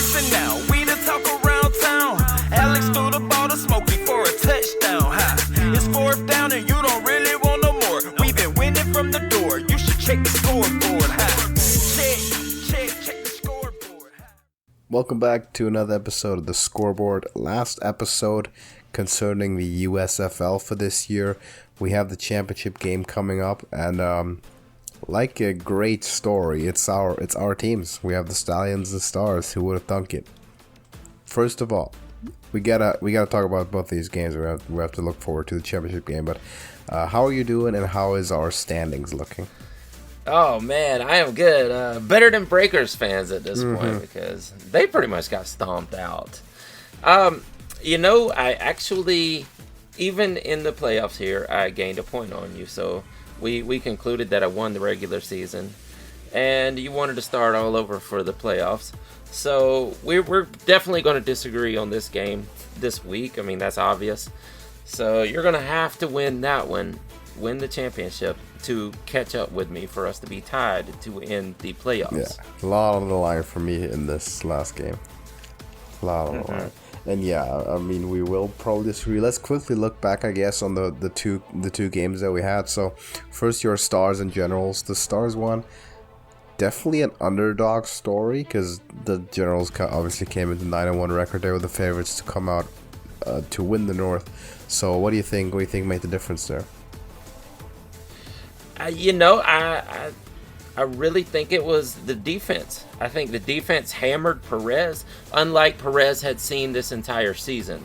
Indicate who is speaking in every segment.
Speaker 1: Listen now, we the talk around town. Alex threw the ball to Smokey for a touchdown. Ha. It's fourth down and you don't really want no more. We've been winning from the door. You should check the scoreboard. Ha. Check the scoreboard.
Speaker 2: Welcome back to another episode of the Scoreboard. Last episode concerning the USFL for this year. We have the championship game coming up, and like a great story, it's our teams. We have the Stallions and Stars. Who would have thunk it? First of all, we gotta talk about both these games. We have to look forward to the championship game. But how are you doing, and how is our standings looking?
Speaker 3: Oh man, I am good. Better than Breakers fans at this point because they pretty much got stomped out. I actually, even in the playoffs here, I gained a point on you. So we concluded that I won the regular season, and you wanted to start all over for the playoffs. So we're definitely going to disagree on this game this week. I mean, that's obvious. So you're going to have to win that one, win the championship, to catch up with me for us to be tied to end the playoffs.
Speaker 2: Yeah, a lot on the line for me in this last game. A lot on the line. And yeah, I mean, we will probably disagree. Let's quickly look back, I guess, on the two games that we had. So first, your Stars and Generals. The Stars won. Definitely an underdog story because the Generals obviously came into 9-1 record. They were the favorites to come out to win the North. So what do you think? What do you think made the difference there?
Speaker 3: I really think it was the defense. I think the defense hammered Perez, unlike Perez had seen this entire season.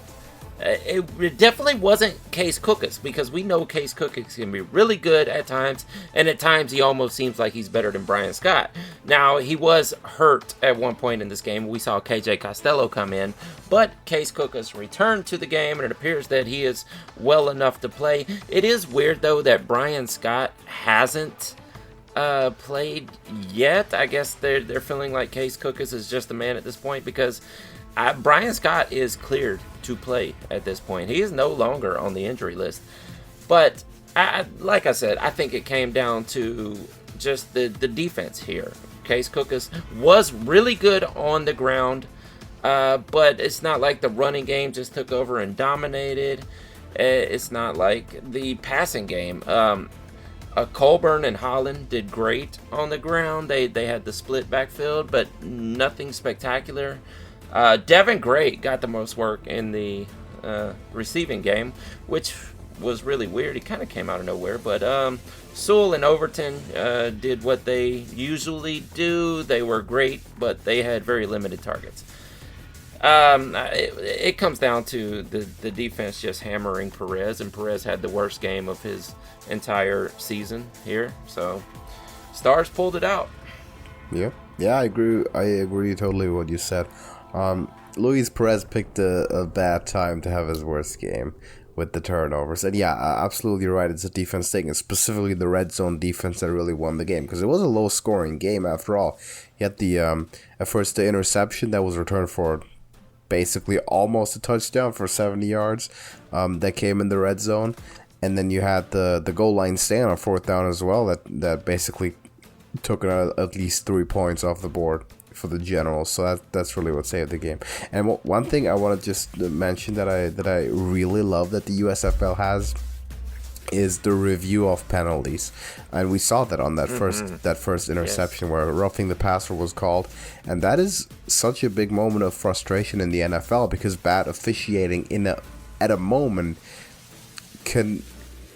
Speaker 3: It definitely wasn't Case Cookus, because we know Case Cookus can be really good at times, and at times he almost seems like he's better than Brian Scott. Now, he was hurt at one point in this game. We saw KJ Costello come in, but Case Cookus returned to the game, and it appears that he is well enough to play. It is weird, though, that Brian Scott hasn't played yet. I guess they're feeling like Case Cookus is just a man at this point, because Brian Scott is cleared to play at this point. He is no longer on the injury list. But like I said, I think it came down to just the defense here. Case Cookus was really good on the ground, but it's not like the running game just took over and dominated. It's not like the passing game. Colburn and Holland did great on the ground. They had the split backfield, but nothing spectacular. Devin Gray got the most work in the receiving game, which was really weird. He kind of came out of nowhere, but Sewell and Overton did what they usually do. They were great, but they had very limited targets. It comes down to the defense just hammering Perez, and Perez had the worst game of his entire season here. So Stars pulled it out. Yeah,
Speaker 2: I agree totally with what you said. Luis Perez picked a bad time to have his worst game with the turnovers. And yeah, absolutely right. It's a defense thing, and specifically the red zone defense that really won the game, because it was a low-scoring game after all. He had at first the interception that was returned for basically almost a touchdown for 70 yards that came in the red zone. And then you had the goal line stand on fourth down as well that basically took at least 3 points off the board for the Generals. So that's really what saved the game. And one thing I want to just mention that I really love that the USFL has is the review of penalties, and we saw that on that first interception where roughing the passer was called, and that is such a big moment of frustration in the NFL, because bad officiating at a moment can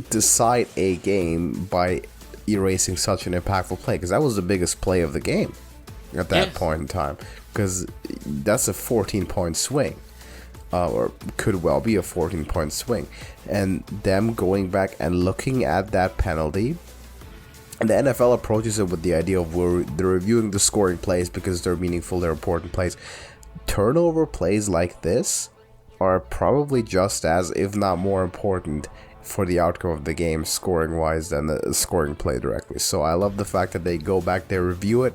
Speaker 2: decide a game by erasing such an impactful play, because that was the biggest play of the game at that point in time, because that's a 14-point swing. Or could well be a 14-point swing. And them going back and looking at that penalty, and the NFL approaches it with the idea of they're reviewing the scoring plays because they're meaningful, they're important plays. Turnover plays like this are probably just as, if not more important, for the outcome of the game scoring-wise than the scoring play directly. So I love the fact that they go back, they review it.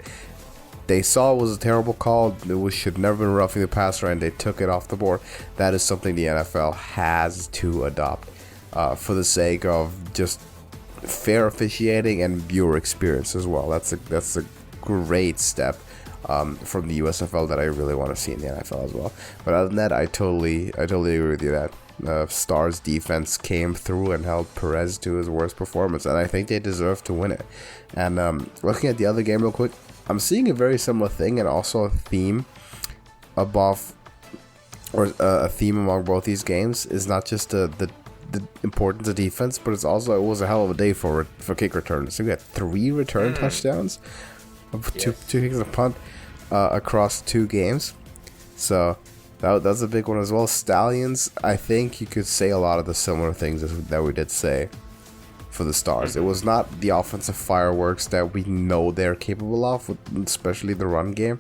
Speaker 2: They saw it was a terrible call. It should never have been roughing the passer, and they took it off the board. That is something the NFL has to adopt for the sake of just fair officiating and viewer experience as well. That's a great step from the USFL that I really want to see in the NFL as well. But other than that, I totally agree with you that Stars defense came through and held Perez to his worst performance, and I think they deserve to win it. And looking at the other game real quick, I'm seeing a very similar thing and also a theme above, or a theme among both these games is not just the importance of defense, but it was a hell of a day for kick returns. So we had 3 return touchdowns, two kicks and a punt across 2 games. So that's a big one as well. Stallions, I think you could say a lot of the similar things that we did say for the Stars. It was not the offensive fireworks that we know they're capable of, especially the run game.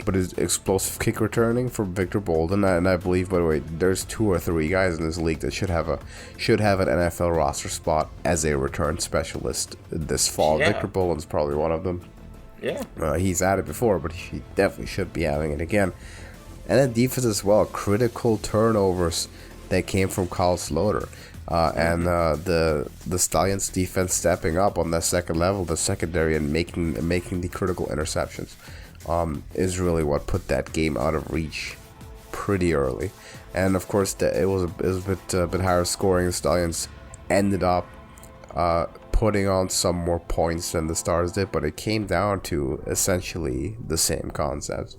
Speaker 2: But it's explosive kick returning from Victor Bolden, and I believe, by the way, there's 2 or 3 guys in this league that should have an NFL roster spot as a return specialist this fall.
Speaker 3: Yeah.
Speaker 2: Victor Bolden's probably one of them.
Speaker 3: Yeah.
Speaker 2: He's had it before, but he definitely should be having it again. And then defense as well, critical turnovers that came from Kyle Sloter. And the Stallions defense stepping up on that second level, the secondary, and making the critical interceptions. Is really what put that game out of reach pretty early. And of course, it was a bit higher scoring. The Stallions ended up putting on some more points than the Stars did, but it came down to essentially the same concept.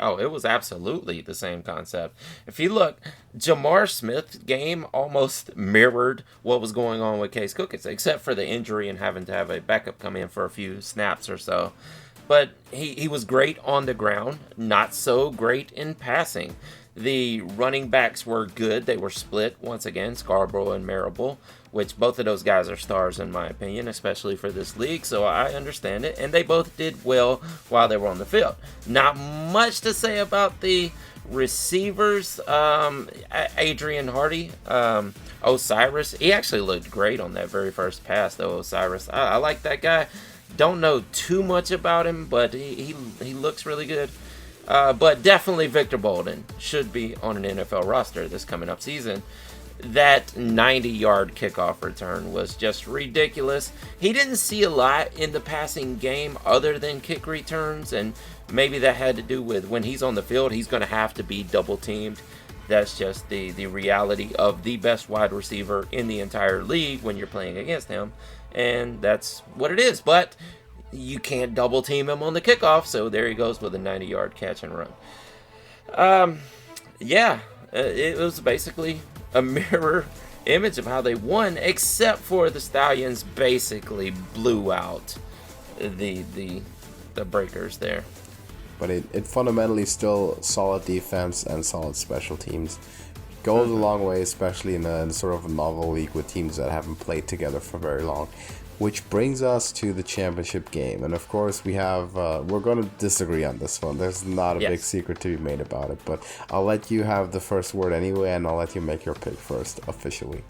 Speaker 3: Oh, it was absolutely the same concept. If you look, Jamar Smith's game almost mirrored what was going on with Case Cookins, except for the injury and having to have a backup come in for a few snaps or so. But he was great on the ground, not so great in passing. The running backs were good. They were split, once again, Scarborough and Marable, which both of those guys are stars in my opinion, especially for this league, so I understand it. And they both did well while they were on the field. Not much to say about the receivers. Adrian Hardy, Osiris, he actually looked great on that very first pass, though. Osiris, I like that guy. Don't know too much about him, but he looks really good. But definitely Victor Bolden should be on an NFL roster this coming up season. That 90-yard kickoff return was just ridiculous. He didn't see a lot in the passing game other than kick returns, and maybe that had to do with when he's on the field, he's going to have to be double-teamed. That's just the reality of the best wide receiver in the entire league when you're playing against him, and that's what it is. But you can't double-team him on the kickoff, so there he goes with a 90-yard catch and run. It was basically a mirror image of how they won, except for the Stallions basically blew out the Breakers there.
Speaker 2: But it fundamentally still solid defense and solid special teams. Goes a long way, especially in a sort of a novel league with teams that haven't played together for very long. Which brings us to the championship game. And of course, we're going to disagree on this one. There's not a big secret to be made about it. But I'll let you have the first word anyway, and I'll let you make your pick first, officially.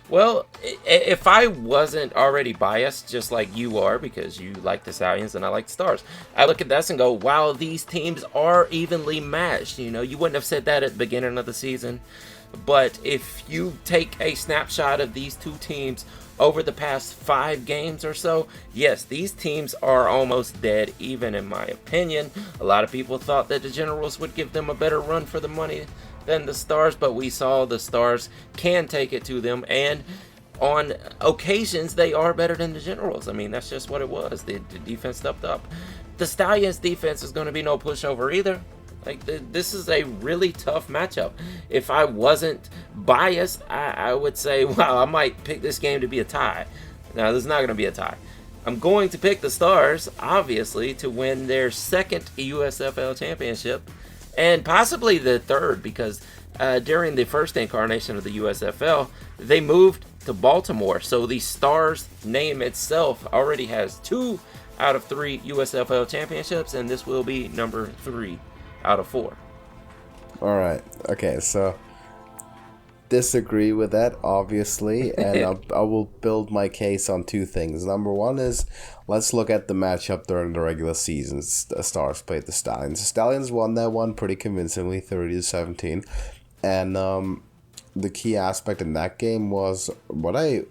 Speaker 3: Well, if I wasn't already biased, just like you are, because you like the Stallions and I like the Stars, I look at this and go, wow, these teams are evenly matched. You know, you wouldn't have said that at the beginning of the season. But if you take a snapshot of these two teams over the past 5 games or so, yes, these teams are almost dead even, in my opinion. A lot of people thought that the Generals would give them a better run for the money than the Stars, but we saw the Stars can take it to them, and on occasions they are better than the Generals. I mean, that's just what it was. The defense stepped up. The Stallions defense is going to be no pushover either. Like, this is a really tough matchup. If I wasn't biased, I would say, wow, I might pick this game to be a tie. Now, this is not going to be a tie. I'm going to pick the Stars, obviously, to win their second USFL Championship, and possibly the third, because during the first incarnation of the USFL, they moved to Baltimore. So the Stars name itself already has 2 out of 3 USFL Championships, and this will be number 3 out of 4.
Speaker 2: All right. Okay, so disagree with that, obviously, and I will build my case on 2 things. Number 1 is, let's look at the matchup during the regular season. The Stars played the Stallions. The Stallions won that one pretty convincingly, 30-17, and the key aspect in that game was what I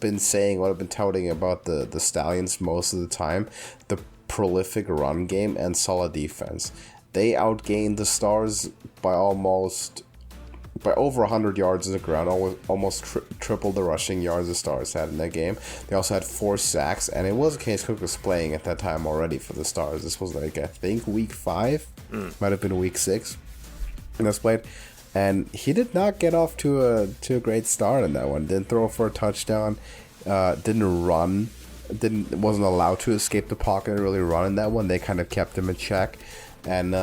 Speaker 2: been saying, what I've been touting about the Stallions most of the time, the prolific run game and solid defense. They outgained the Stars by over 100 yards on the ground, almost triple the rushing yards the Stars had in that game. They also had 4 sacks, and it was Case Cook was playing at that time already for the Stars. This was like, I think, week 5, might have been week 6, and that's played. And he did not get off to a great start in that one. Didn't throw for a touchdown, didn't run, wasn't allowed to escape the pocket and really run in that one. They kind of kept him in check, and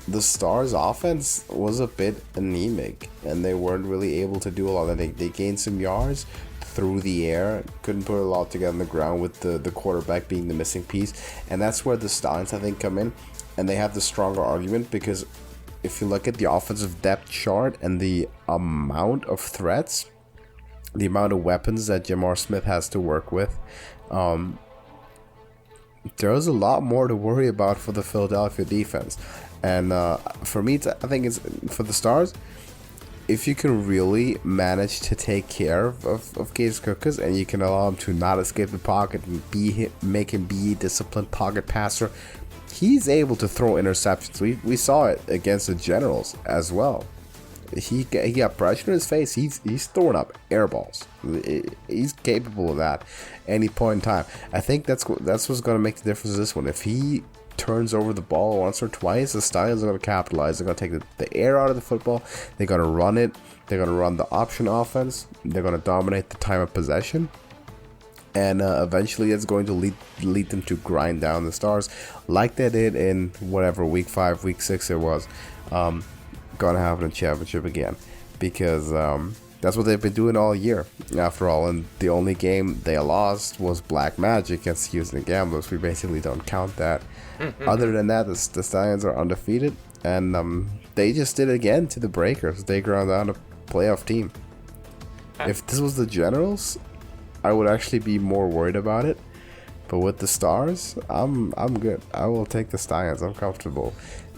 Speaker 2: the Stars' offense was a bit anemic, and they weren't really able to do a lot. They gained some yards through the air, couldn't put a lot together on the ground with the quarterback being the missing piece. And that's where the Stallions, I think, come in, and they have the stronger argument, because if you look at the offensive depth chart and the amount of threats, the amount of weapons that Jamar Smith has to work with, there's a lot more to worry about for the Philadelphia defense. And for me, I think it's for the Stars, if you can really manage to take care of Case Cookers, and you can allow him to not escape the pocket and make him be a disciplined pocket passer, he's able to throw interceptions. We saw it against the Generals as well. He got pressure in his face. He's throwing up air balls. He's capable of that any point in time. I think that's what's going to make the difference in this one. If he turns over the ball once or twice, the Stallions are going to capitalize. They're going to take the air out of the football. They're going to run it. They're going to run the option offense. They're going to dominate the time of possession. And eventually it's going to lead them to grind down the Stars like they did in whatever week 5, week 6 it was. Going to happen in championship again, because that's what they've been doing all year, after all. And the only game they lost was Black Magic against Houston Gamblers. We basically don't count that. Other than that, the Stallions are undefeated, and they just did it again to the Breakers. They ground down a playoff team. If this was the Generals, I would actually be more worried about it. But with the Stars, I'm good. I will take the Stallions. I'm comfortable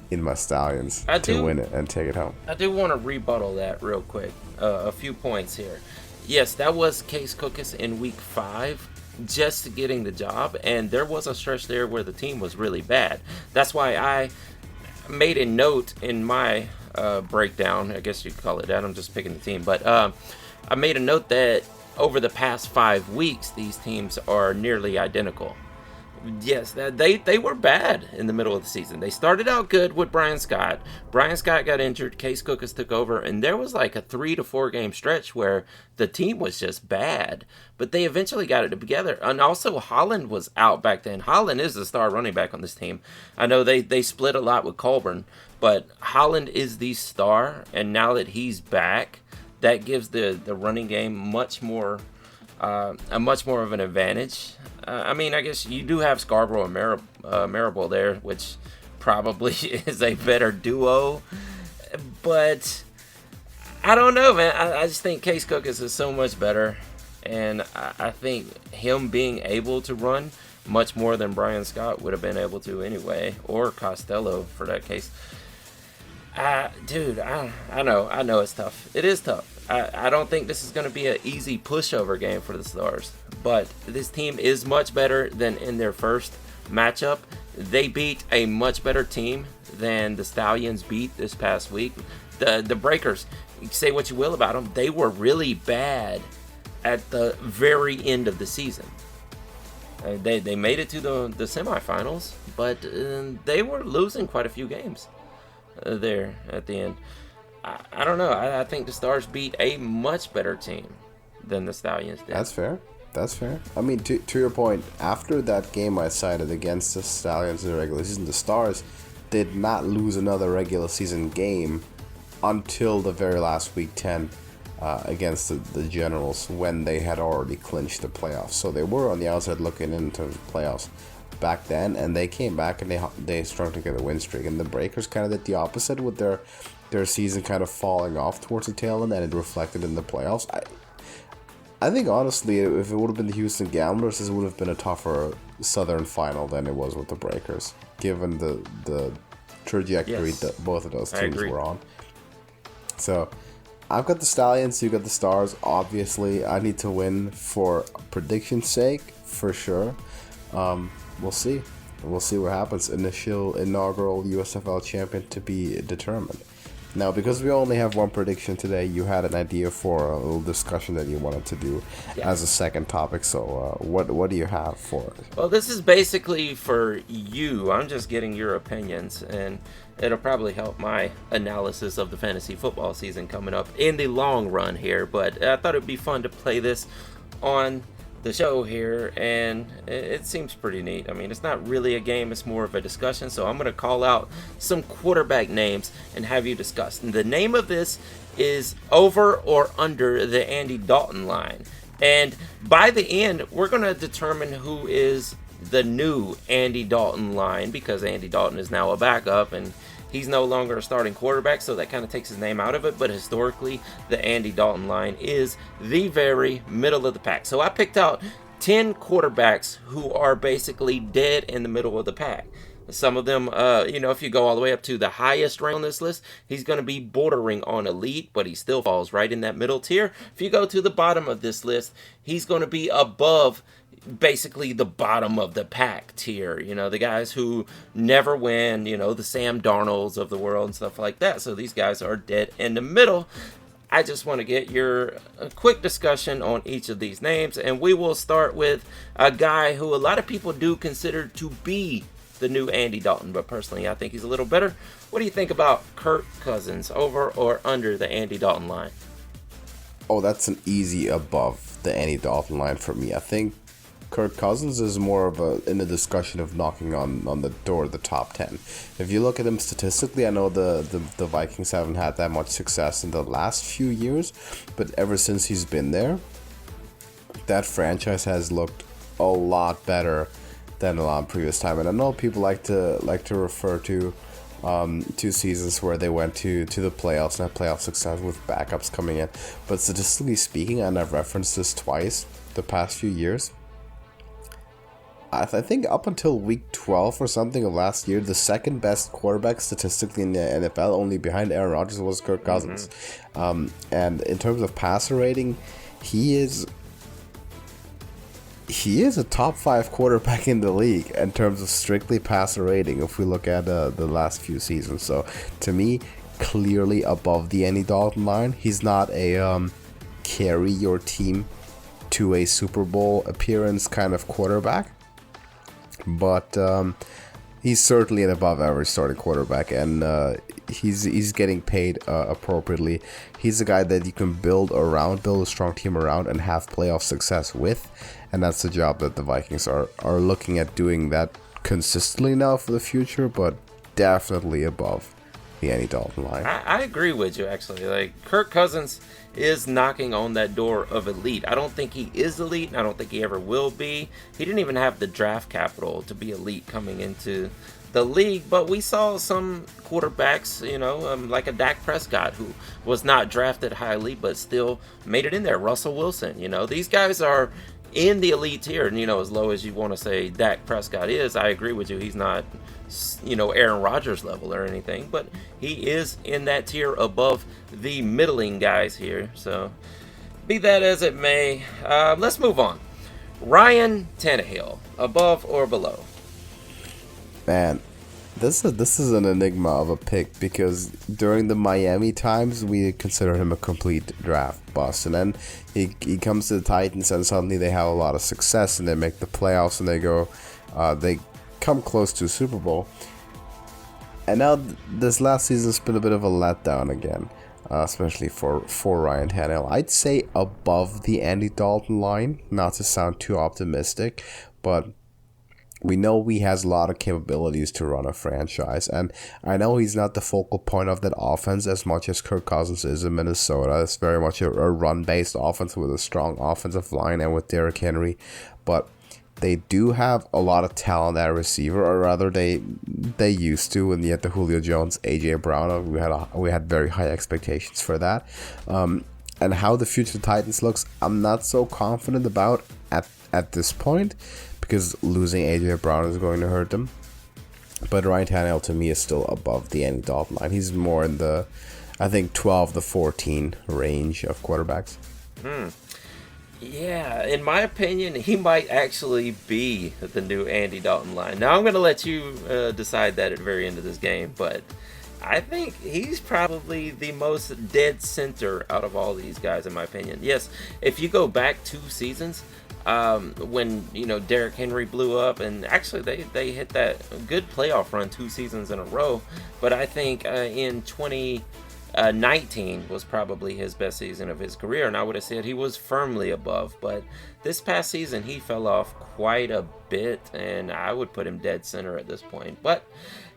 Speaker 2: in my Stallions to win it and take it home.
Speaker 3: I do want to rebuttal that real quick. A few points here. Yes, that was Case Cookis in week 5, just getting the job, and there was a stretch there where the team was really bad. That's why I made a note in my breakdown. I guess you could call it that. I'm just picking the team, but I made a note that over the past 5 weeks, these teams are nearly identical. Yes, they were bad in the middle of the season. They started out good with Brian Scott. Brian Scott got injured. Case Cookis took over, and there was like a 3 to 4 game stretch where the team was just bad. But they eventually got it together. And also, Holland was out back then. Holland is the star running back on this team. I know they split a lot with Colburn, but Holland is the star. And now that he's back, that gives the running game much more of an advantage. I mean, I guess you do have Scarborough and Marable there, which probably is a better duo. But I don't know, man. I just think Case Cookis is so much better. And I think him being able to run much more than Brian Scott would have been able to anyway, or Costello for that case. Dude, I know it's tough. It is tough. I don't think this is going to be an easy pushover game for the Stars, but this team is much better than in their first matchup. They beat a much better team than the Stallions beat this past week. The Breakers, you can say what you will about them, they were really bad at the very end of the season. They made it to the semifinals, but they were losing quite a few games there at the end. I don't know. I think the Stars beat a much better team than the Stallions did.
Speaker 2: That's fair. I mean, to your point, after that game I cited against the Stallions in the regular season, the Stars did not lose another regular season game until the very last week 10 against the Generals, when they had already clinched the playoffs. So they were on the outside looking into the playoffs back then, and they came back and they strung together a win streak. And the Breakers kind of did the opposite with their season kind of falling off towards the tail end, and it reflected in the playoffs. I think, honestly, if it would have been the Houston Gamblers, this would have been a tougher Southern final than it was with the Breakers, given the trajectory that both of those teams were on. So, I've got the Stallions, you got the Stars. Obviously, I need to win for prediction's sake, for sure. We'll see. We'll see what happens. Inaugural USFL champion to be determined. Now, because we only have one prediction today, you had an idea for a little discussion that you wanted to do as a second topic. So, what do you have for it?
Speaker 3: Well, this is basically for you. I'm just getting your opinions, and it'll probably help my analysis of the fantasy football season coming up in the long run here. But I thought it'd be fun to play this on the show here, and it seems pretty neat. I mean, it's not really a game, it's more of a discussion. So I'm going to call out some quarterback names and have you discuss. And the name of this is over or under the Andy Dalton line. And by the end, we're going to determine who is the new Andy Dalton line, because Andy Dalton is now a backup and he's no longer a starting quarterback, so that kind of takes his name out of it. But historically, the Andy Dalton line is the very middle of the pack. So I picked out 10 quarterbacks who are basically dead in the middle of the pack. Some of them, if you go all the way up to the highest rank on this list, he's going to be bordering on elite, but he still falls right in that middle tier. If you go to the bottom of this list, he's going to be above basically the bottom of the pack tier, the guys who never win, the Sam Darnolds of the world and stuff like that. So these guys are dead in the middle. I just want to get your quick discussion on each of these names, and we will start with a guy who a lot of people do consider to be the new Andy Dalton, but personally I think he's a little better. What do you think about Kirk Cousins, over or under the Andy Dalton line?
Speaker 2: Oh, that's an easy above the Andy Dalton line for me. I think Kirk Cousins is more of in the discussion of knocking on the door of the top 10. If you look at him statistically, I know the Vikings haven't had that much success in the last few years, but ever since he's been there, that franchise has looked a lot better than a lot of previous time. And I know people like to refer to 2 seasons where they went to the playoffs and had playoff success with backups coming in, but statistically speaking, and I've referenced this twice the past few years, I think up until week 12 or something of last year, the second best quarterback statistically in the NFL, only behind Aaron Rodgers, was Kirk Cousins. And in terms of passer rating, he is a top 5 quarterback in the league in terms of strictly passer rating if we look at the last few seasons. So to me, clearly above the Andy Dalton line. He's not a carry your team to a Super Bowl appearance kind of quarterback, but he's certainly an above average starting quarterback, and he's getting paid appropriately. He's a guy that you can build a strong team around, and have playoff success with, and that's the job that the Vikings are looking at doing that consistently now for the future, but definitely above the Andy Dalton line.
Speaker 3: I agree with you, actually. Like, Kirk Cousins is knocking on that door of elite. I don't think he is elite, and I don't think he ever will be. He didn't even have the draft capital to be elite coming into the league, but we saw some quarterbacks, like a Dak Prescott, who was not drafted highly but still made it in there. Russell Wilson, these guys are in the elite tier, and as low as you want to say Dak Prescott is, I agree with you. He's not Aaron Rodgers level or anything, but he is in that tier above the middling guys here. So be that as it may, let's move on. Ryan Tannehill, above or below?
Speaker 2: Man, this is an enigma of a pick, because during the Miami times we consider him a complete draft bust, and then he comes to the Titans and suddenly they have a lot of success and they make the playoffs and they come close to a Super Bowl. And now this last season's been a bit of a letdown again, especially for Ryan Tannehill. I'd say above the Andy Dalton line, not to sound too optimistic, but we know he has a lot of capabilities to run a franchise, and I know he's not the focal point of that offense as much as Kirk Cousins is in Minnesota. It's very much a run-based offense with a strong offensive line and with Derrick Henry, but they do have a lot of talent at receiver, or rather they used to when you had the Julio Jones, AJ Brown. We had very high expectations for that, and how the future Titans looks, I'm not so confident about at this point, because losing AJ Brown is going to hurt them. But Ryan Tannehill to me is still above the Andy Dalton line. He's more in the, I think 12 to 14 range of quarterbacks.
Speaker 3: Yeah, in my opinion, he might actually be the new Andy Dalton line. Now, I'm going to let you decide that at the very end of this game, but I think he's probably the most dead center out of all these guys, in my opinion. Yes, if you go back 2 seasons, when Derrick Henry blew up, and actually they hit that good playoff run 2 seasons in a row, but I think in 2019 was probably his best season of his career, and I would have said he was firmly above. But this past season, he fell off quite a bit, and I would put him dead center at this point. But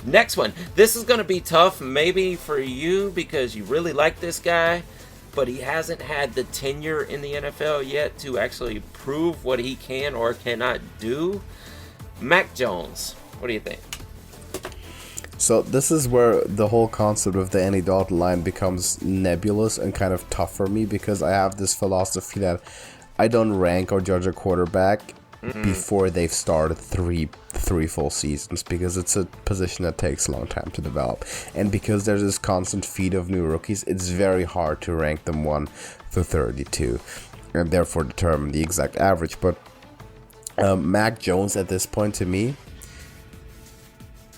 Speaker 3: next one, this is going to be tough, maybe for you because you really like this guy, but he hasn't had the tenure in the NFL yet to actually prove what he can or cannot do. Mac Jones, what do you think?
Speaker 2: So this is where the whole concept of the Andy Dalton line becomes nebulous and kind of tough for me, because I have this philosophy that I don't rank or judge a quarterback before they've started three full seasons, because it's a position that takes a long time to develop, and because there's this constant feed of new rookies, it's very hard to rank them 1 to 32 and therefore determine the exact average. But Mac Jones at this point, to me,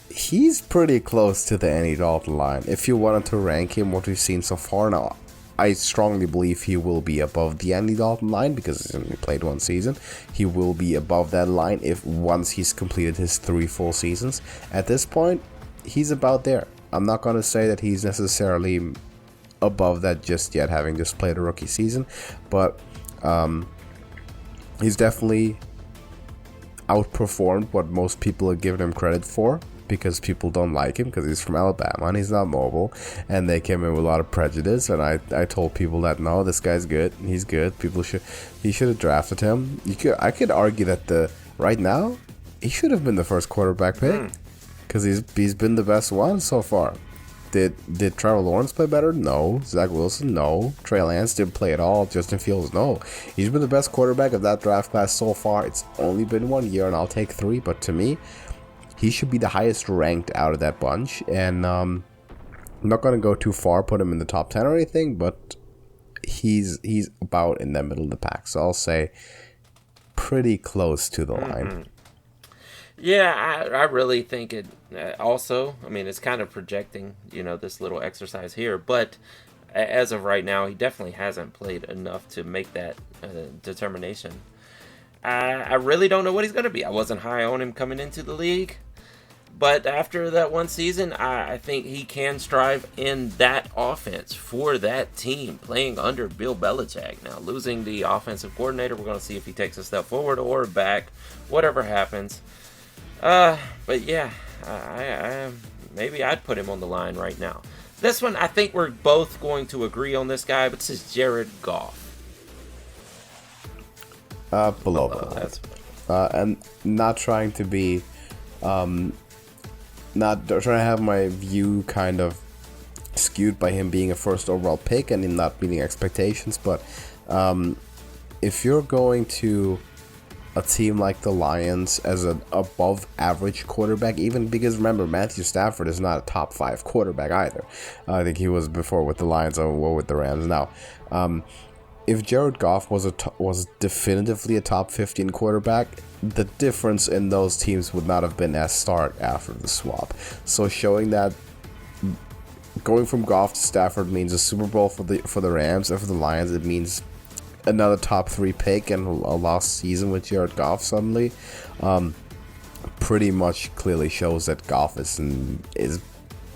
Speaker 2: he's pretty close to the Andy Dalton line. If you wanted to rank him, what we've seen so far now, I strongly believe he will be above the Andy Dalton line, because he's only played 1 season. He will be above that line once he's completed his 3 full seasons. At this point, he's about there. I'm not going to say that he's necessarily above that just yet, having just played a rookie season, but he's definitely outperformed what most people are giving him credit for, because people don't like him because he's from Alabama and he's not mobile, and they came in with a lot of prejudice, and I told people that no, this guy's good, he's good, he should have drafted him. I could argue that right now he should have been the first quarterback pick, because he's been the best one so far. Did Trevor Lawrence play better? No. Zach Wilson? No. Trey Lance didn't play at all. Justin Fields? No. He's been the best quarterback of that draft class so far. It's only been 1 year, and I'll take 3, but to me, he should be the highest ranked out of that bunch, and I'm not going to go too far, put him in the top 10 or anything, but he's about in the middle of the pack, so I'll say pretty close to the line.
Speaker 3: Yeah, I really think it also, I mean, it's kind of projecting, this little exercise here, but as of right now, he definitely hasn't played enough to make that determination. I really don't know what he's going to be. I wasn't high on him coming into the league, but after that 1 season, I think he can strive in that offense for that team, playing under Bill Belichick. Now, losing the offensive coordinator, we're going to see if he takes a step forward or back, whatever happens. But yeah, I maybe I'd put him on the line right now. This one, I think we're both going to agree on this guy, but this is Jared Goff.
Speaker 2: Below. And not trying to be, not trying to have my view kind of skewed by him being a first overall pick and him not meeting expectations, but if you're going to a team like the Lions as an above average quarterback, even because remember, Matthew Stafford is not a top 5 quarterback either. I think he was before with the Lions or with the Rams now. If Jared Goff was definitively a top 15 quarterback, the difference in those teams would not have been as stark after the swap. So showing that going from Goff to Stafford means a Super Bowl for the Rams, and for the Lions it means another top 3 pick and a lost season with Jared Goff suddenly, pretty much clearly shows that Goff is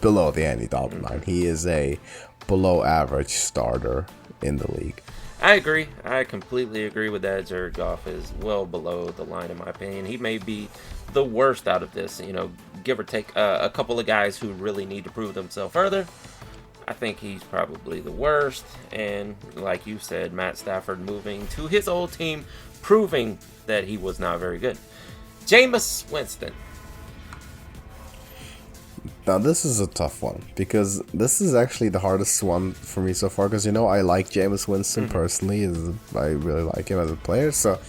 Speaker 2: below the Andy Dalton line. He is a below average starter in the league.
Speaker 3: I agree. I completely agree with that. Jared Goff is well below the line, in my opinion. He may be the worst out of this, give or take a couple of guys who really need to prove themselves further. I think he's probably the worst. And like you said, Matt Stafford moving to his old team, proving that he was not very good. Jameis Winston.
Speaker 2: Now this is a tough one, because this is actually the hardest one for me so far, because I like Jameis Winston personally. I really like him as a player, so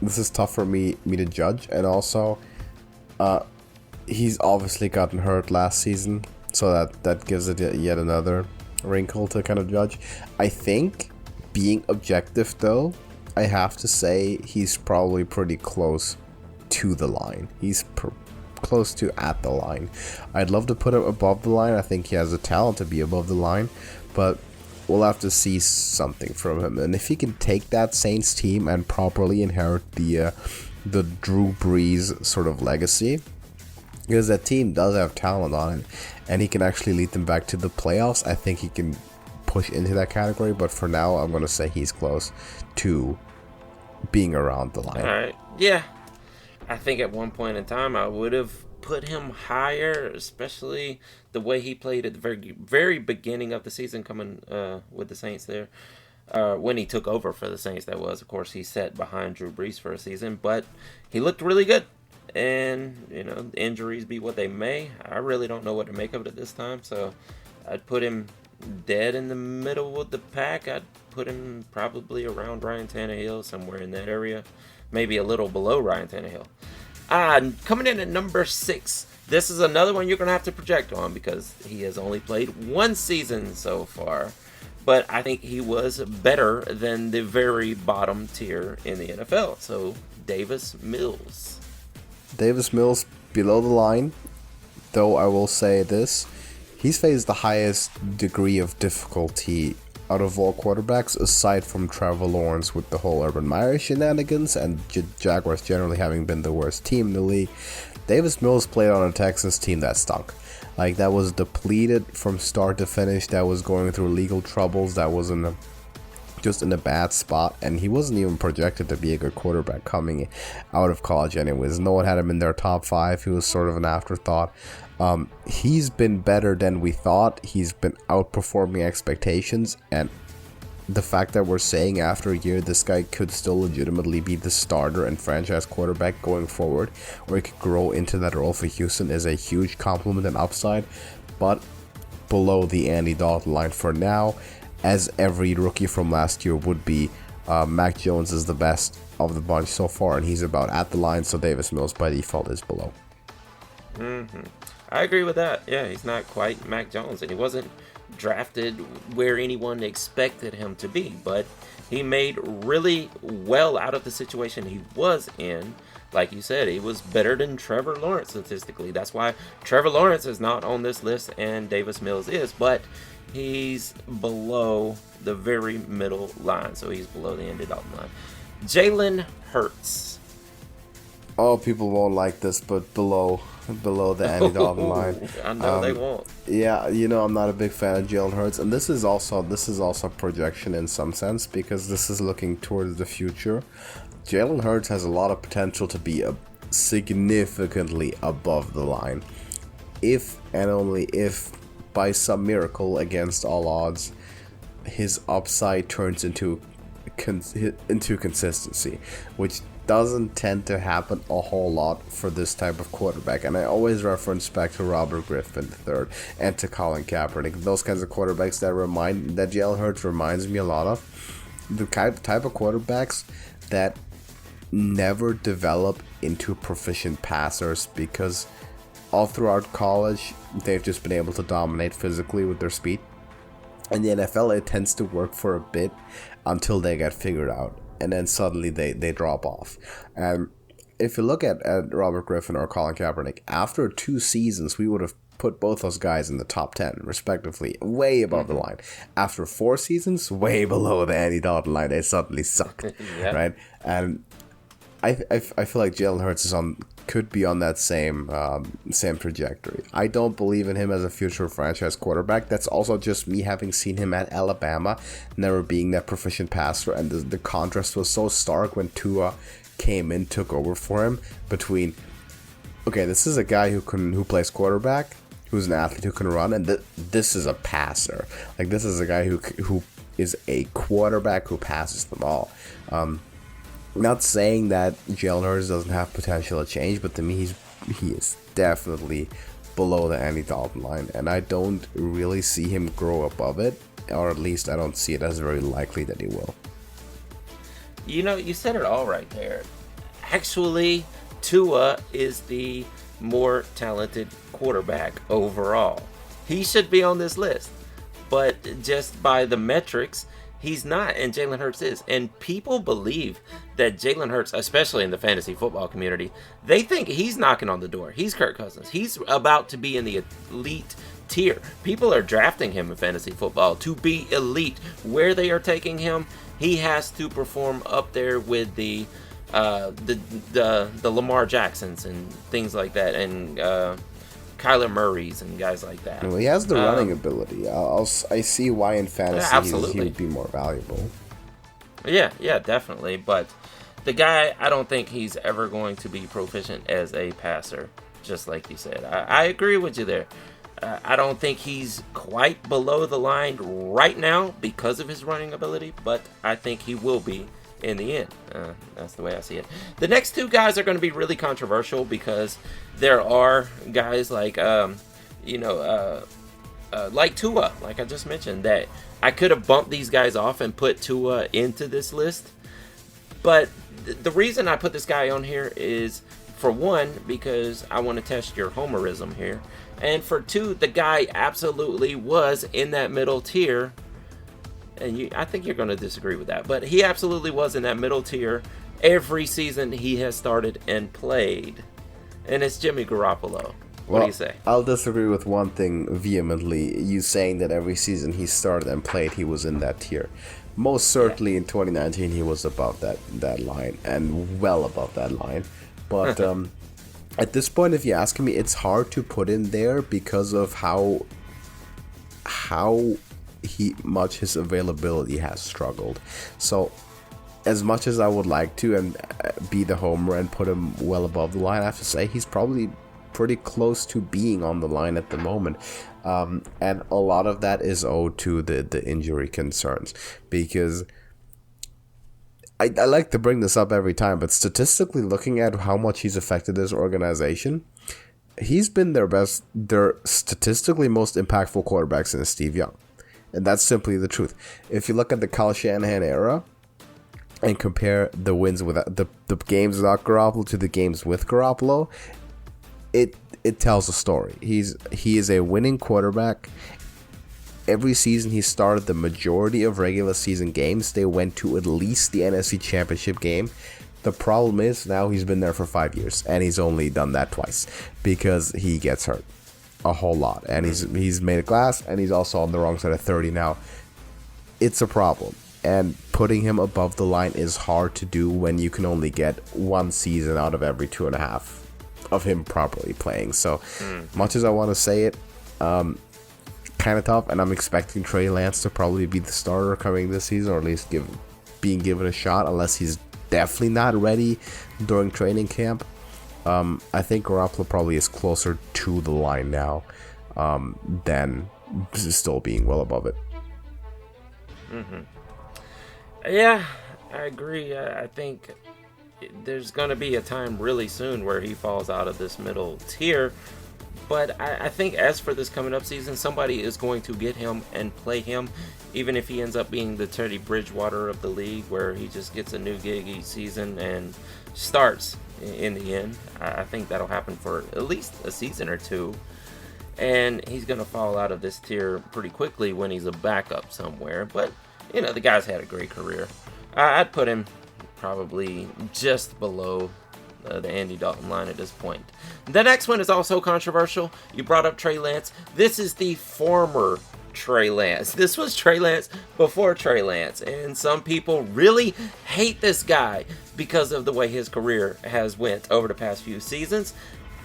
Speaker 2: this is tough for me to judge. And also he's obviously gotten hurt last season, So that gives it yet another wrinkle to kind of judge. I think, being objective though, I have to say he's probably pretty close to the line. He's close to at the line. I'd love to put him above the line. I think he has the talent to be above the line, but we'll have to see something from him. And if he can take that Saints team and properly inherit the Drew Brees sort of legacy, because that team does have talent on it, and he can actually lead them back to the playoffs, I think he can push into that category. But for now, I'm going to say he's close to being around the line.
Speaker 3: All right. Yeah. I think at one point in time, I would have put him higher, especially the way he played at the very, very beginning of the season, coming with the Saints there. When he took over for the Saints, that was. Of course, he sat behind Drew Brees for a season, but he looked really good. And, injuries be what they may. I really don't know what to make of it at this time, so I'd put him dead in the middle of the pack. I'd put him probably around Ryan Tannehill, somewhere in that area. Maybe a little below Ryan Tannehill. Coming in at number 6. This is another one you're going to have to project on because he has only played one season so far. But I think he was better than the very bottom tier in the NFL. So, Davis Mills.
Speaker 2: Davis Mills below the line, though I will say this. He's faced the highest degree of difficulty out of all quarterbacks, aside from Trevor Lawrence with the whole Urban Meyer shenanigans and Jaguars generally having been the worst team in the league. Davis Mills played on a Texans team that stunk. Like, that was depleted from start to finish, that was going through legal troubles, that was just in a bad spot, and he wasn't even projected to be a good quarterback coming out of college anyways. No one had him in their top 5. He was sort of an afterthought. He's been better than we thought. He's been outperforming expectations, and the fact that we're saying after a year this guy could still legitimately be the starter and franchise quarterback going forward, or he could grow into that role for Houston, is a huge compliment and upside, but below the Andy Dalton line for now, as every rookie from last year would be. Mac Jones is the best of the bunch so far, and he's about at the line, so Davis Mills by default is below.
Speaker 3: I agree with that. Yeah, he's not quite Mac Jones, and he wasn't drafted where anyone expected him to be, but he made really well out of the situation he was in. Like you said, he was better than Trevor Lawrence statistically. That's why Trevor Lawrence is not on this list and Davis Mills is, but he's below the very middle line, so he's below the Andy Dalton line. Jalen Hurts.
Speaker 2: Oh, people won't like this, but below the Andy Dalton line.
Speaker 3: I know they won't.
Speaker 2: Yeah, I'm not a big fan of Jalen Hurts, and this is also projection in some sense, because this is looking towards the future. Jalen Hurts has a lot of potential to be significantly above the line, if and only if, by some miracle against all odds, his upside turns into consistency, which doesn't tend to happen a whole lot for this type of quarterback. And I always reference back to Robert Griffin III and to Colin Kaepernick, those kinds of quarterbacks that Jalen Hurts reminds me a lot of. The type of quarterbacks that never develop into proficient passers, because all throughout college they've just been able to dominate physically with their speed. In the NFL, it tends to work for a bit until they get figured out, and then suddenly they drop off. And if you look at Robert Griffin or Colin Kaepernick, after 2 seasons, we would have put both those guys in the top 10, respectively, way above the line. After 4 seasons, way below the Andy Dalton line, they suddenly suck,
Speaker 3: Yeah.
Speaker 2: right? And I feel like Jalen Hurts could be on that same trajectory. I don't believe in him as a future franchise quarterback. That's also just me having seen him at Alabama, never being that proficient passer, and the contrast was so stark when Tua came in, took over for him, between, okay, this is a guy who plays quarterback, who's an athlete who can run, and this is a passer. Like, this is a guy who is a quarterback who passes them all. Not saying that Jalen Hurts doesn't have potential to change, but to me, he is definitely below the Andy Dalton line, and I don't really see him grow above it, or at least I don't see it as very likely that he will.
Speaker 3: You said it all right there. Actually, Tua is the more talented quarterback overall. He should be on this list. But just by the metrics, he's not, and Jalen Hurts is. And people believe that Jalen Hurts, especially in the fantasy football community, they think he's knocking on the door. He's Kirk Cousins. He's about to be in the elite tier. People are drafting him in fantasy football to be elite. Where they are taking him, he has to perform up there with the Lamar Jacksons and things like that, and Kyler Murray's and guys like that.
Speaker 2: Well, he has the running ability. I see why in fantasy he would be more valuable.
Speaker 3: Yeah, definitely. But the guy, I don't think he's ever going to be proficient as a passer, just like you said. I agree with you there. I don't think he's quite below the line right now because of his running ability, but I think he will be in the end. That's the way I see it. The next two guys are going to be really controversial because there are guys like, like Tua, like I just mentioned, that I could have bumped these guys off and put Tua into this list. But the reason I put this guy on here is, for one, because I want to test your homerism here. And for two, the guy absolutely was in that middle tier. And I think you're going to disagree with that. But he absolutely was in that middle tier every season he has started and played. And it's Jimmy Garoppolo. What do you say?
Speaker 2: I'll disagree with one thing vehemently. You saying that every season he started and played, he was in that tier. Most certainly in 2019 he was above that line, and well above that line. But at this point, if you ask me, it's hard to put in there because of how much his availability has struggled. So as much as I would like to and be the homer and put him well above the line, I have to say he's probably pretty close to being on the line at the moment. And a lot of that is owed to the injury concerns, because I like to bring this up every time, but statistically looking at how much he's affected his organization, he's been their statistically most impactful quarterback since Steve Young. And that's simply the truth. If you look at the Kyle Shanahan era and compare the wins with the games without Garoppolo to the games with Garoppolo, it tells a story. He is a winning quarterback. Every season he started the majority of regular season games, they went to at least the NFC Championship game. The problem is now he's been there for 5 years and he's only done that twice because he gets hurt a whole lot, and he's made of glass, and he's also on the wrong side of 30 now. It's a problem, and putting him above the line is hard to do when you can only get one season out of every 2.5 of him properly playing. So much as I want to say it, kind of tough, and I'm expecting Trey Lance to probably be the starter coming this season, or at least being given a shot, unless he's definitely not ready during training camp. I think Garoppolo probably is closer to the line now than still being well above it.
Speaker 3: Yeah, I agree. I think there's going to be a time really soon where he falls out of this middle tier. But I think as for this coming up season, somebody is going to get him and play him, even if he ends up being the Teddy Bridgewater of the league, where he just gets a new gig each season and starts in the end. I think that'll happen for at least a season or two. And he's going to fall out of this tier pretty quickly when he's a backup somewhere. But, the guy's had a great career. I'd put him probably just below the Andy Dalton line at this point. The next one is also controversial. You brought up Trey Lance. This is the former Trey Lance. This was Trey Lance before Trey Lance, and some people really hate this guy because of the way his career has went over the past few seasons.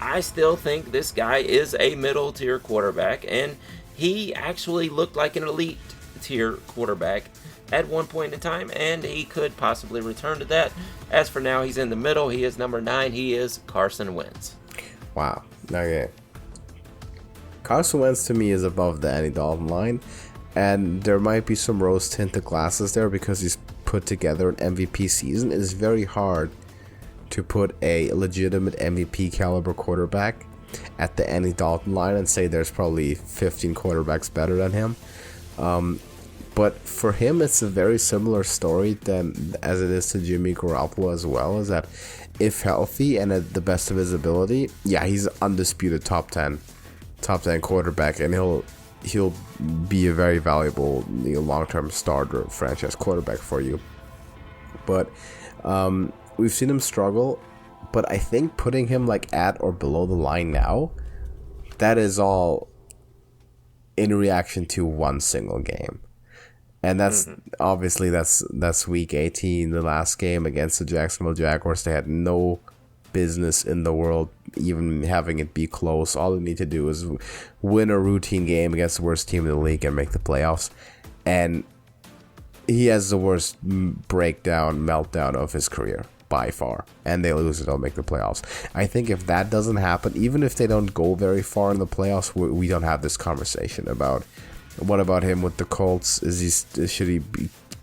Speaker 3: I still think this guy is a middle tier quarterback, and he actually looked like an elite tier quarterback at one point in time, and he could possibly return to that. As for now, he's in the middle. He is number 9. He is Carson Wentz.
Speaker 2: Wow. Okay. Carson Wentz to me is above the Andy Dalton line, and there might be some rose-tinted glasses there because he's put together an MVP season. It is very hard to put a legitimate MVP caliber quarterback at the Andy Dalton line and say there's probably 15 quarterbacks better than him. But for him, it's a very similar story as it is to Jimmy Garoppolo as well, is that if healthy and at the best of his ability, yeah, he's undisputed top 10 top 10 quarterback, and he'll be a very valuable long-term starter franchise quarterback for you. But we've seen him struggle, but I think putting him like at or below the line now, that is all in reaction to one single game. And that's obviously that's week 18, the last game against the Jacksonville Jaguars. They had no business in the world even having it be close. All they need to do is win a routine game against the worst team in the league and make the playoffs. And he has the worst meltdown of his career by far, and they lose it, they'll make the playoffs. I think if that doesn't happen, even if they don't go very far in the playoffs, we don't have this conversation about what about him with the Colts.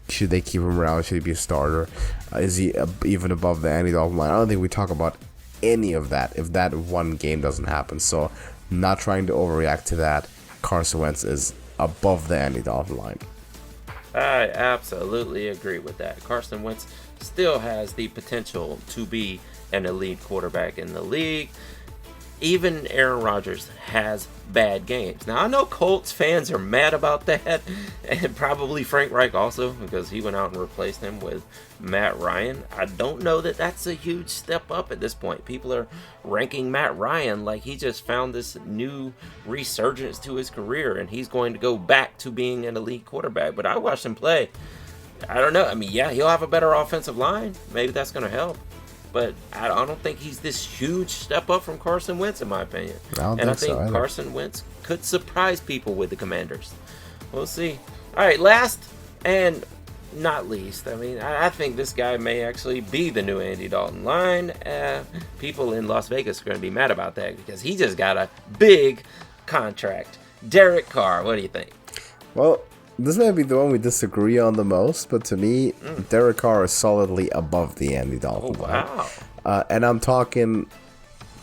Speaker 2: Should they keep him around? Should he be a starter? Is he even above the Andy Dalton line? I don't think we talk about any of that if that one game doesn't happen. So I'm not trying to overreact to that. Carson Wentz is above the Andy Dalton line.
Speaker 3: I absolutely agree with that. Carson Wentz still has the potential to be an elite quarterback in the league. Even Aaron Rodgers has bad games. Now, I know Colts fans are mad about that, and probably Frank Reich also, because he went out and replaced him with Matt Ryan. I don't know that that's a huge step up at this point. People are ranking Matt Ryan like he just found this new resurgence to his career, and he's going to go back to being an elite quarterback. But I watched him play. I don't know. I mean, yeah, he'll have a better offensive line. Maybe that's going to help. But I don't think he's this huge step up from Carson Wentz, in my opinion. I think Carson Wentz could surprise people with the Commanders. We'll see. All right, last and not least, I mean, I think this guy may actually be the new Andy Dalton line. People in Las Vegas are going to be mad about that because he just got a big contract. Derek Carr, what do you think?
Speaker 2: Well, this may be the one we disagree on the most, but to me, Derek Carr is solidly above the Andy Dalton line. Wow. And I'm talking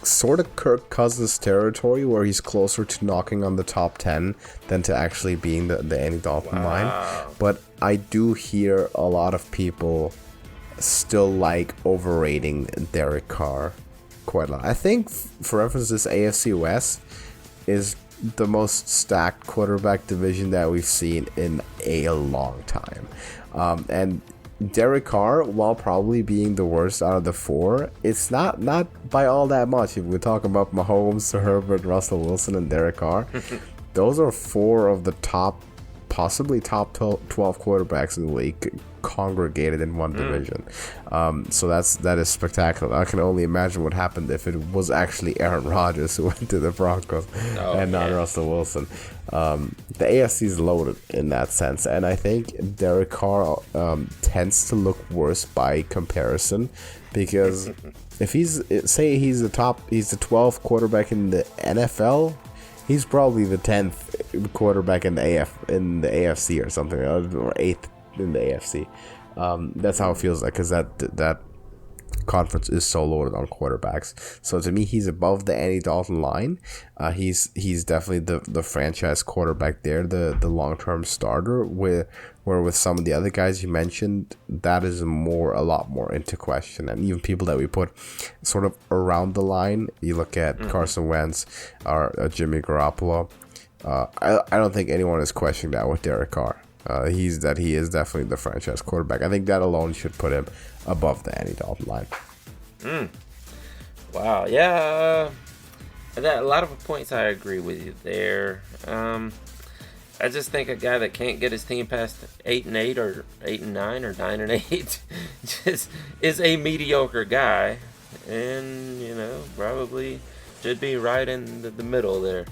Speaker 2: sort of Kirk Cousins territory, where he's closer to knocking on the top 10 than to actually being the Andy Dalton line. But I do hear a lot of people still like overrating Derek Carr quite a lot. I think, for reference, this AFC West is the most stacked quarterback division that we've seen in a long time. And Derek Carr, while probably being the worst out of the four, it's not by all that much. If we talk about Mahomes, Herbert, Russell Wilson, and Derek Carr, those are four of the possibly top 12 quarterbacks in the league congregated in one division. So that is spectacular. I can only imagine what happened if it was actually Aaron Rodgers who went to the Broncos and not Russell Wilson. The AFC is loaded in that sense, and I think Derek Carr tends to look worse by comparison, because if he's the 12th quarterback in the NFL, he's probably the 10th quarterback in the AFC or something, or 8th in the AFC. That's how it feels like, because that conference is so loaded on quarterbacks. So to me, he's above the Andy Dalton line. He's definitely the franchise quarterback there, the long-term starter, where with some of the other guys you mentioned, that is a lot more into question. And even people that we put sort of around the line, you look at Carson Wentz or Jimmy Garoppolo, I don't think anyone is questioning that with Derek Carr. He is definitely the franchise quarterback. I think that alone should put him above the Andy Dalton line.
Speaker 3: Wow, yeah. A lot of points I agree with you there. I just think a guy that can't get his team past 8-8 or 8-9 or 9-8 just is a mediocre guy, and probably should be right in the middle there.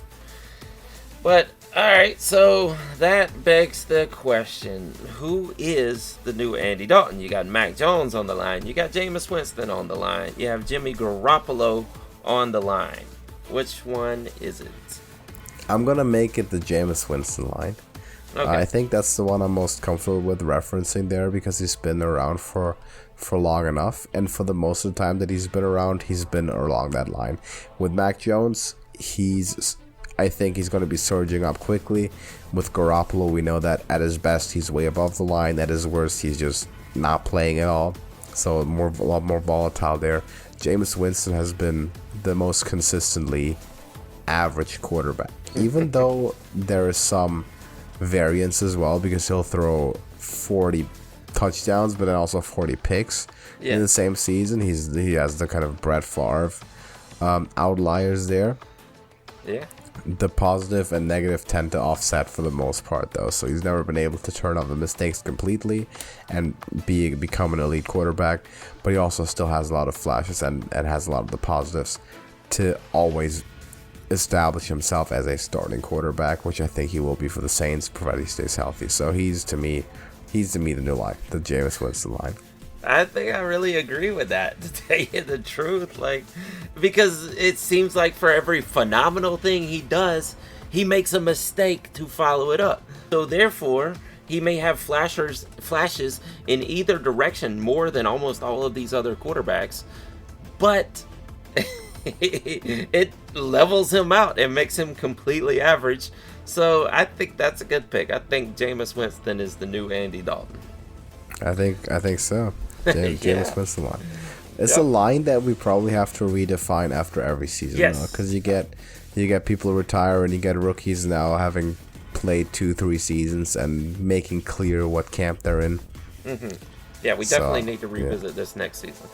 Speaker 3: But alright, so that begs the question, who is the new Andy Dalton? You got Mac Jones on the line, you got Jameis Winston on the line, you have Jimmy Garoppolo on the line. Which one is it?
Speaker 2: I'm going to make it the Jameis Winston line. Okay. I think that's the one I'm most comfortable with referencing there, because he's been around for long enough, and for the most of the time that he's been around, he's been along that line. With Mac Jones, I think he's going to be surging up quickly. With Garoppolo, we know that at his best, he's way above the line. At his worst, he's just not playing at all. So a lot more volatile there. Jameis Winston has been the most consistently average quarterback. Even though there is some variance as well, because he'll throw 40 touchdowns, but then also 40 picks in the same season. He has the kind of Brett Favre outliers there. Yeah. The positive and negative tend to offset for the most part, though. So he's never been able to turn off the mistakes completely and become an elite quarterback. But he also still has a lot of flashes and has a lot of the positives to always establish himself as a starting quarterback, which I think he will be for the Saints, provided he stays healthy. So he's to me the new line, the Jameis Winston line.
Speaker 3: I think I really agree with that, to tell you the truth. Like, because it seems like for every phenomenal thing he does, he makes a mistake to follow it up. So therefore, he may have flashes in either direction more than almost all of these other quarterbacks, but it levels him out and makes him completely average. So I think that's a good pick. I think Jameis Winston is the new Andy Dalton.
Speaker 2: I think so. Jameis Winston line. It's a line that we probably have to redefine after every season, because you get people retire and you get rookies now having played 2-3 seasons and making clear what camp they're in.
Speaker 3: Mm-hmm. Yeah, we definitely need to revisit this next season.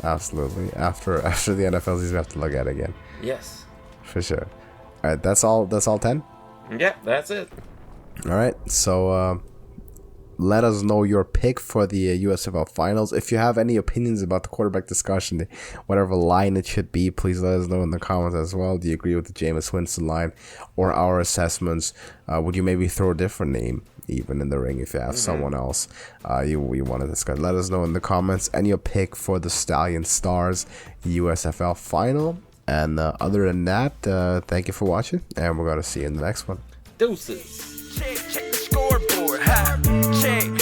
Speaker 2: Absolutely. After the NFL season, we have to look at it again.
Speaker 3: Yes,
Speaker 2: for sure. All right, that's all 10.
Speaker 3: Yeah, that's it.
Speaker 2: All right, so let us know your pick for the USFL finals. If you have any opinions about the quarterback discussion, whatever line it should be, please let us know in the comments as well. Do you agree with the Jameis Winston line or our assessments? Would you maybe throw a different name even in the ring if you have someone else you want to discuss? Let us know in the comments. And your pick for the Stallions Stars USFL final. And other than that, thank you for watching, and we're going to see you in the next one.
Speaker 3: Deuces.
Speaker 1: Check the scoreboard, ha, check.